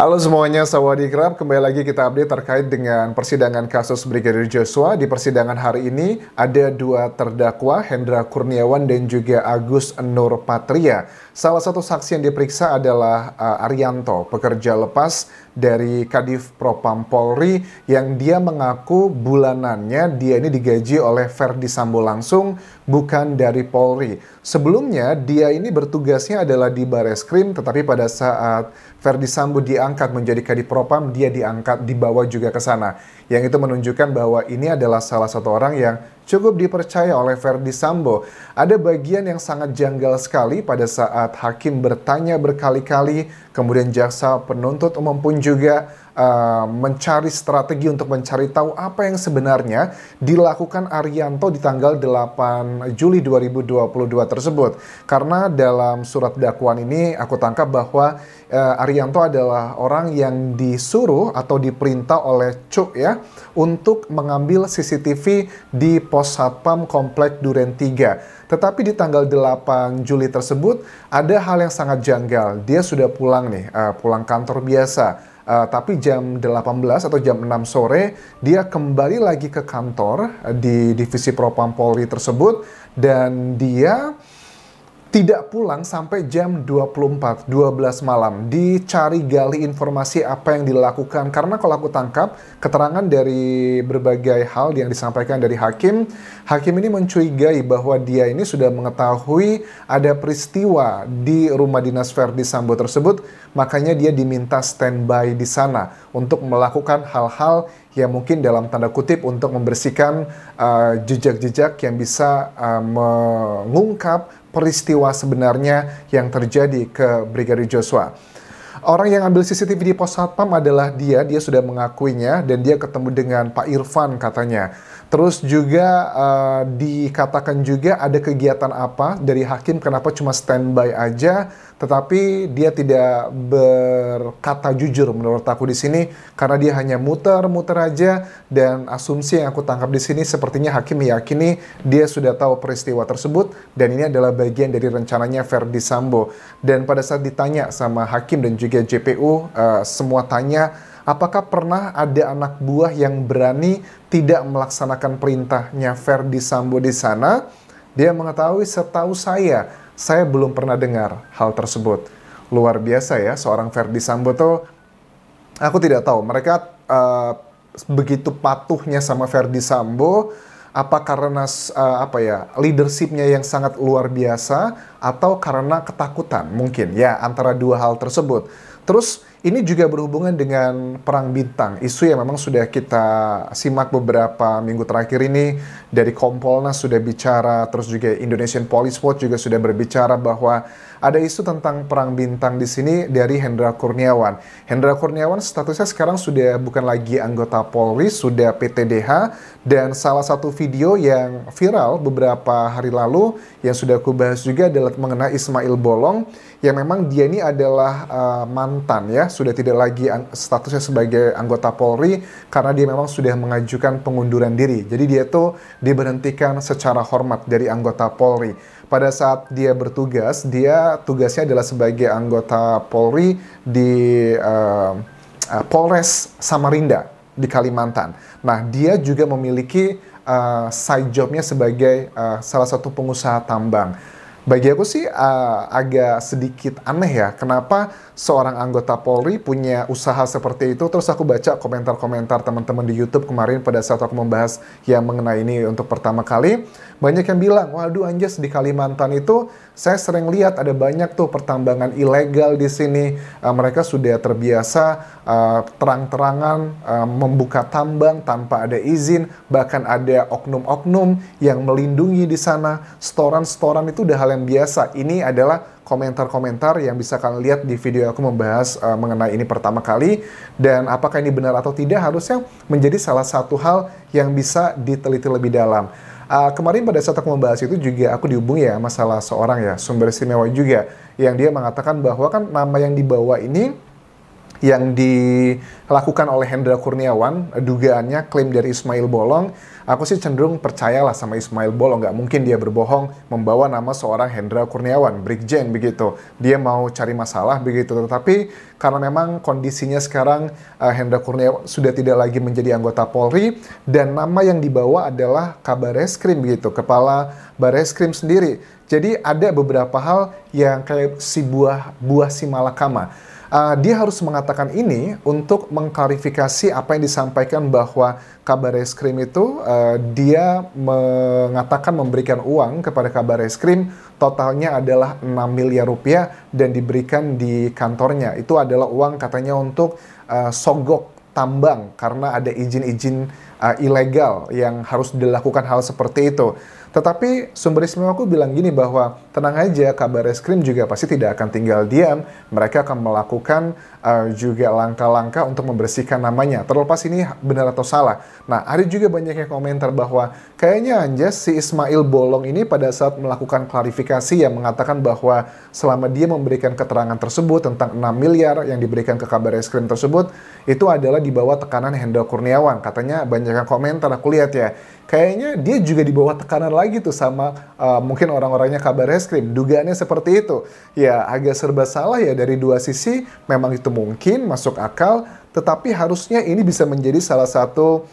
Halo semuanya, Sawadee-krap. Kembali lagi kita update terkait dengan persidangan kasus Brigadir Joshua. Di persidangan hari ini ada dua terdakwa, Hendra Kurniawan dan juga Agus Nurpatria. Salah satu saksi yang diperiksa adalah Arianto, pekerja lepas dari Kadif Propam Polri, yang dia mengaku bulanannya dia ini digaji oleh Verdi Sambo langsung, bukan dari Polri. Sebelumnya dia ini bertugasnya adalah di Bareskrim, tetapi pada saat Verdi Sambo diangkat menjadi Kadif Propam, dia dibawa juga ke sana. Yang itu menunjukkan bahwa ini adalah salah satu orang yang cukup dipercaya oleh Verdi Sambo. Ada bagian yang sangat janggal sekali pada saat hakim bertanya berkali-kali, kemudian jaksa penuntut umum pun juga mencari strategi untuk mencari tahu apa yang sebenarnya dilakukan Arianto di tanggal 8 Juli 2022 tersebut. Karena dalam surat dakwaan ini aku tangkap bahwa Arianto adalah orang yang disuruh atau diperintah oleh Cuk ya untuk mengambil CCTV di Pos Satpam Komplek Duren 3. Tetapi di tanggal 8 Juli tersebut ada hal yang sangat janggal. Dia sudah pulang nih, pulang kantor biasa. Tapi jam 18 atau jam 6 sore dia kembali lagi ke kantor di Divisi Propam Polri tersebut, dan dia tidak pulang sampai jam 12 malam. Dicari gali informasi apa yang dilakukan. Karena kalau aku tangkap keterangan dari berbagai hal yang disampaikan dari hakim ini mencurigai bahwa dia ini sudah mengetahui ada peristiwa di rumah dinas Verdi Sambo tersebut. Makanya dia diminta standby di sana untuk melakukan hal-hal yang mungkin dalam tanda kutip untuk membersihkan jejak-jejak yang bisa mengungkap peristiwa sebenarnya yang terjadi ke Brigadir Joshua. Orang yang ambil CCTV di Pos Satpam adalah dia sudah mengakuinya, dan dia ketemu dengan Pak Irfan katanya. Terus juga dikatakan juga ada kegiatan apa dari hakim, kenapa cuma standby aja, tetapi dia tidak berkata jujur menurut aku di sini, karena dia hanya muter-muter aja, dan asumsi yang aku tangkap di sini sepertinya hakim meyakini dia sudah tahu peristiwa tersebut, dan ini adalah bagian dari rencananya Verdi Sambo. Dan pada saat ditanya sama hakim dan juga JPU, semua tanya, apakah pernah ada anak buah yang berani tidak melaksanakan perintahnya Verdi Sambo di sana? Dia mengetahui, setahu saya belum pernah dengar hal tersebut. Luar biasa ya, seorang Verdi Sambo tuh, aku tidak tahu mereka begitu patuhnya sama Verdi Sambo, apa karena leadershipnya yang sangat luar biasa, atau karena ketakutan mungkin ya, antara dua hal tersebut. Terus ini juga berhubungan dengan perang bintang, isu yang memang sudah kita simak beberapa minggu terakhir ini. Dari Kompolnas sudah bicara, terus juga Indonesian Police Watch juga sudah berbicara bahwa ada isu tentang perang bintang di sini dari Hendra Kurniawan. Hendra Kurniawan statusnya sekarang sudah bukan lagi anggota Polri, sudah PTDH, dan salah satu video yang viral beberapa hari lalu yang sudah aku bahas juga adalah mengenai Ismail Bolong, yang memang dia ini adalah mantan ya, sudah tidak lagi statusnya sebagai anggota Polri karena dia memang sudah mengajukan pengunduran diri. Jadi dia tuh diberhentikan secara hormat dari anggota Polri. Pada saat dia bertugas, tugasnya adalah sebagai anggota Polri di Polres Samarinda di Kalimantan. Nah, dia juga memiliki side jobnya sebagai salah satu pengusaha tambang. Bagi aku sih agak sedikit aneh ya, kenapa seorang anggota Polri punya usaha seperti itu. Terus aku baca komentar-komentar teman-teman di YouTube kemarin pada saat aku membahas yang mengenai ini untuk pertama kali. Banyak yang bilang, waduh Anjas, di Kalimantan itu saya sering lihat ada banyak tuh pertambangan ilegal di sini. Mereka sudah terbiasa terang-terangan membuka tambang tanpa ada izin. Bahkan ada oknum-oknum yang melindungi di sana. Setoran-setoran itu udah hal yang biasa. Ini adalah komentar-komentar yang bisa kalian lihat di video aku membahas mengenai ini pertama kali. Dan apakah ini benar atau tidak harusnya menjadi salah satu hal yang bisa diteliti lebih dalam. Kemarin pada saat aku membahas itu juga aku dihubungi ya masalah seorang ya sumber istimewa juga, yang dia mengatakan bahwa kan nama yang dibawa ini yang dilakukan oleh Hendra Kurniawan, dugaannya klaim dari Ismail Bolong, aku sih cenderung percayalah sama Ismail Bolong. Nggak mungkin dia berbohong membawa nama seorang Hendra Kurniawan, Brigjen begitu. Dia mau cari masalah begitu. Tetapi karena memang kondisinya sekarang Hendra Kurniawan sudah tidak lagi menjadi anggota Polri, dan nama yang dibawa adalah Kabareskrim begitu, Kepala Bareskrim sendiri. Jadi ada beberapa hal yang kayak si buah si malakama. Dia harus mengatakan ini untuk mengklarifikasi apa yang disampaikan bahwa Kabareskrim itu dia mengatakan memberikan uang kepada Kabareskrim totalnya adalah 6 miliar rupiah dan diberikan di kantornya. Itu adalah uang katanya untuk sogok tambang karena ada izin-izin ilegal yang harus dilakukan hal seperti itu. Tetapi sumber istimewaku bilang gini bahwa tenang aja, Kabareskrim juga pasti tidak akan tinggal diam. Mereka akan melakukan juga langkah-langkah untuk membersihkan namanya. Terlepas ini benar atau salah. Nah, ada juga banyak yang komentar bahwa kayaknya anjas si Ismail Bolong ini pada saat melakukan klarifikasi yang mengatakan bahwa selama dia memberikan keterangan tersebut tentang 6 miliar yang diberikan ke Kabareskrim tersebut, itu adalah di bawah tekanan Hendra Kurniawan. Katanya banyak yang komentar, aku lihat ya. Kayaknya dia juga di bawah tekanan lagi tuh sama mungkin orang-orangnya Kabareskrim. Dugaannya seperti itu. Ya agak serba salah ya dari dua sisi. Memang itu mungkin masuk akal. Tetapi harusnya ini bisa menjadi salah satu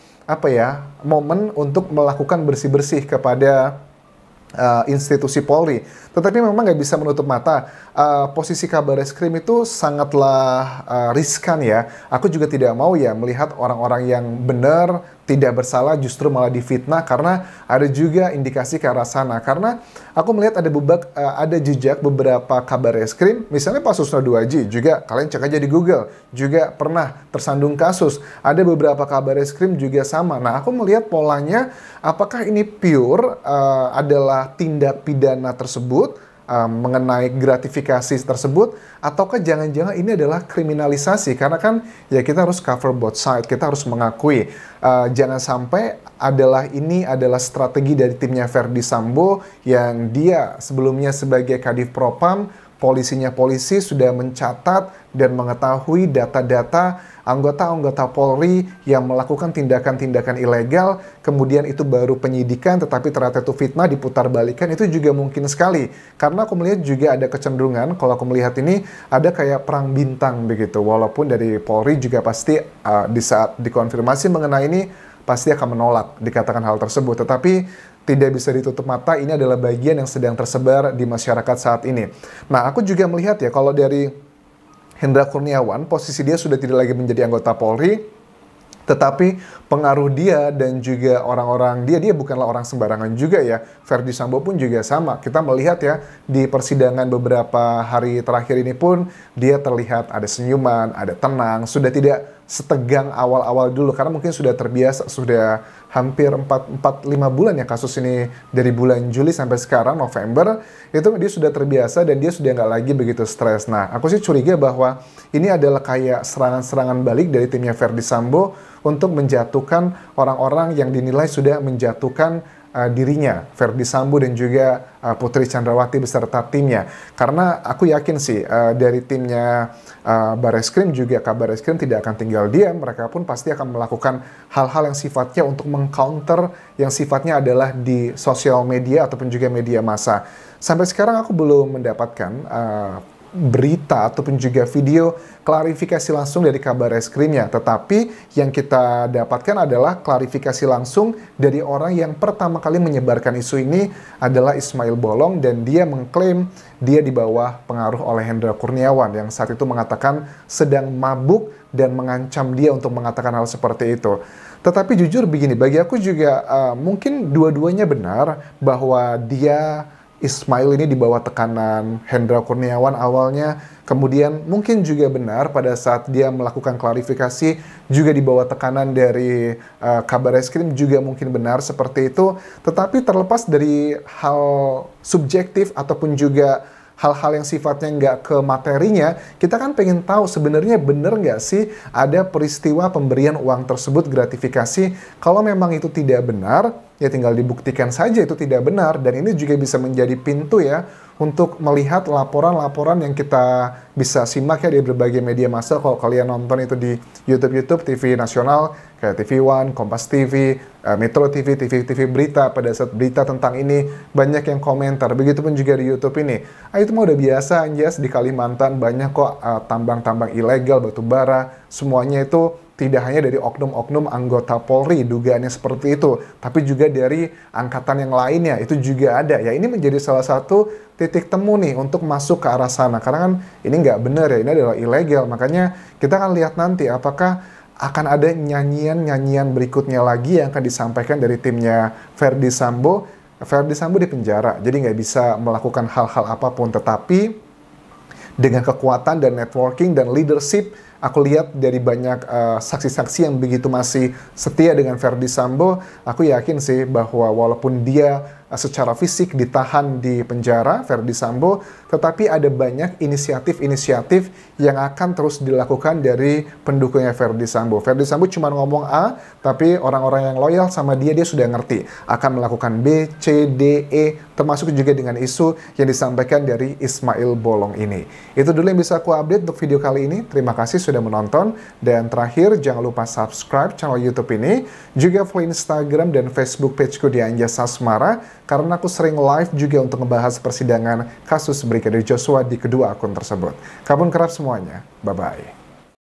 momen untuk melakukan bersih-bersih kepada institusi Polri. Tetapi memang nggak bisa menutup mata. Posisi Kabareskrim itu sangatlah riskan ya. Aku juga tidak mau ya melihat orang-orang yang benar tidak bersalah justru malah difitnah karena ada juga indikasi ke arah sana. Karena aku melihat ada jejak beberapa Kabareskrim, misalnya Pak Susno Duaji juga, kalian cek aja di Google, juga pernah tersandung kasus. Ada beberapa Kabareskrim juga sama. Nah, aku melihat polanya, apakah ini pure adalah tindak pidana tersebut, mengenai gratifikasi tersebut, ataukah jangan-jangan ini adalah kriminalisasi? Karena kan ya kita harus cover both side, kita harus mengakui jangan sampai ini adalah strategi dari timnya Verdi Sambo yang dia sebelumnya sebagai Kadif Propam, polisi sudah mencatat dan mengetahui data-data anggota-anggota Polri yang melakukan tindakan-tindakan ilegal, kemudian itu baru penyidikan, tetapi ternyata itu fitnah, diputar-balikan, itu juga mungkin sekali. Karena aku melihat juga ada kecenderungan, kalau aku melihat ini, ada kayak perang bintang begitu, walaupun dari Polri juga pasti di saat dikonfirmasi mengenai ini, pasti akan menolak dikatakan hal tersebut, tetapi tidak bisa ditutup mata, ini adalah bagian yang sedang tersebar di masyarakat saat ini. Nah, aku juga melihat ya, kalau dari Hendra Kurniawan, posisi dia sudah tidak lagi menjadi anggota Polri, tetapi pengaruh dia dan juga orang-orang dia bukanlah orang sembarangan juga ya. Verdi Sambo pun juga sama. Kita melihat ya, di persidangan beberapa hari terakhir ini pun, dia terlihat ada senyuman, ada tenang, sudah tidak setegang awal-awal dulu, karena mungkin sudah terbiasa, sudah hampir 4-5 bulan ya kasus ini, dari bulan Juli sampai sekarang November, itu dia sudah terbiasa dan dia sudah nggak lagi begitu stres. Nah, aku sih curiga bahwa ini adalah kayak serangan-serangan balik dari timnya Verdi Sambo untuk menjatuhkan orang-orang yang dinilai sudah menjatuhkan dirinya, Verdi Sambo dan juga Putri Chandrawati beserta timnya. Karena aku yakin sih dari timnya Bareskrim juga Kabareskrim tidak akan tinggal diam, mereka pun pasti akan melakukan hal-hal yang sifatnya untuk mengcounter yang sifatnya adalah di sosial media ataupun juga media massa. Sampai sekarang aku belum mendapatkan berita ataupun juga video klarifikasi langsung dari Kabareskrimnya, tetapi yang kita dapatkan adalah klarifikasi langsung dari orang yang pertama kali menyebarkan isu ini adalah Ismail Bolong, dan dia mengklaim dia di bawah pengaruh oleh Hendra Kurniawan yang saat itu mengatakan sedang mabuk dan mengancam dia untuk mengatakan hal seperti itu. Tetapi jujur begini, bagi aku juga mungkin dua-duanya benar bahwa Ismail ini di bawah tekanan Hendra Kurniawan awalnya, kemudian mungkin juga benar pada saat dia melakukan klarifikasi juga di bawah tekanan dari Kabareskrim, juga mungkin benar seperti itu. Tetapi terlepas dari hal subjektif ataupun juga hal-hal yang sifatnya nggak ke materinya, kita kan pengen tahu sebenarnya benar nggak sih ada peristiwa pemberian uang tersebut gratifikasi. Kalau memang itu tidak benar, ya tinggal dibuktikan saja itu tidak benar. Dan ini juga bisa menjadi pintu ya untuk melihat laporan-laporan yang kita bisa simak ya di berbagai media massa. Kalau kalian nonton itu di YouTube TV nasional kayak TV One, Kompas TV, Metro TV, TV berita, pada saat berita tentang ini banyak yang komentar. Begitupun juga di YouTube ini. Itu mah udah biasa, Anjas, di Kalimantan banyak kok tambang-tambang ilegal, batu bara, semuanya itu tidak hanya dari oknum-oknum anggota Polri, dugaannya seperti itu, tapi juga dari angkatan yang lainnya, itu juga ada. Ya ini menjadi salah satu titik temu nih untuk masuk ke arah sana. Karena kan ini nggak benar ya, ini adalah ilegal. Makanya kita akan lihat nanti apakah akan ada nyanyian-nyanyian berikutnya lagi yang akan disampaikan dari timnya Verdi Sambo. Verdi Sambo di penjara, jadi nggak bisa melakukan hal-hal apapun. Tetapi dengan kekuatan dan networking dan leadership, aku lihat dari banyak saksi-saksi yang begitu masih setia dengan Verdi Sambo, aku yakin sih bahwa walaupun dia secara fisik ditahan di penjara, Verdi Sambo, tetapi ada banyak inisiatif-inisiatif yang akan terus dilakukan dari pendukungnya Verdi Sambo. Verdi Sambo cuma ngomong A, tapi orang-orang yang loyal sama dia sudah ngerti. Akan melakukan B, C, D, E, termasuk juga dengan isu yang disampaikan dari Ismail Bolong ini. Itu dulu yang bisa aku update untuk video kali ini. Terima kasih sudah menonton. Dan terakhir, jangan lupa subscribe channel YouTube ini. Juga follow Instagram dan Facebook pageku di Anjas Asmara. Karena aku sering live juga untuk membahas persidangan kasus Brigadir Joshua di kedua akun tersebut. Kabun kerap semuanya. Bye-bye.